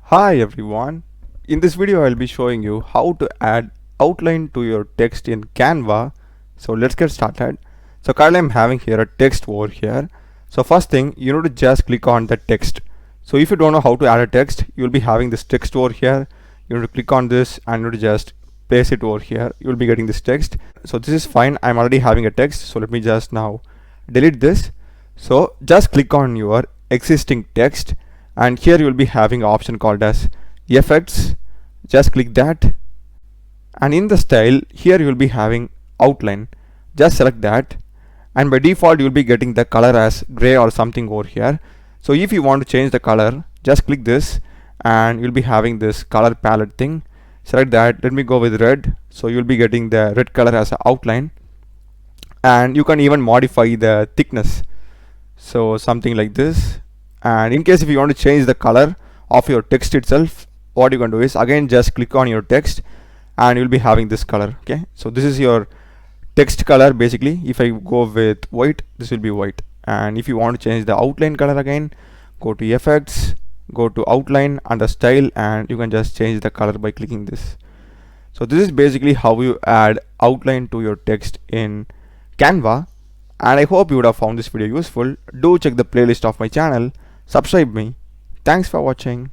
Hi everyone. In this video I'll be showing you how to add outline to your text in Canva. So let's get started. So currently I'm having here a text over here. So first thing, you need to just click on the text. So if you don't know how to add a text, you'll be having this text over here. You need to click on this and you need to just paste it over here. You'll be getting this text. So this is fine. I'm already having a text. So let me just now delete this. So just click on your existing text, and here you will be having an option called as effects. Just click that, and in the style here you will be having outline. Just select that, and by default you will be getting the color as gray or something over here. So if you want to change the color, just click this and you'll be having this color palette thing. Select that. Let me go with red. So you'll be getting the red color as an outline, and you can even modify the thickness, so something like this. And in case if you want to change the color of your text itself, what you can do is again just click on your text and you'll be having this color. Okay, so this is your text color basically. If I go with white, this will be white. And if you want to change the outline color, again go to effects, go to outline under style, and you can just change the color by clicking this. So this is basically how you add outline to your text in Canva, and I hope you would have found this video useful. Do check the playlist of my channel, subscribe me. Thanks for watching.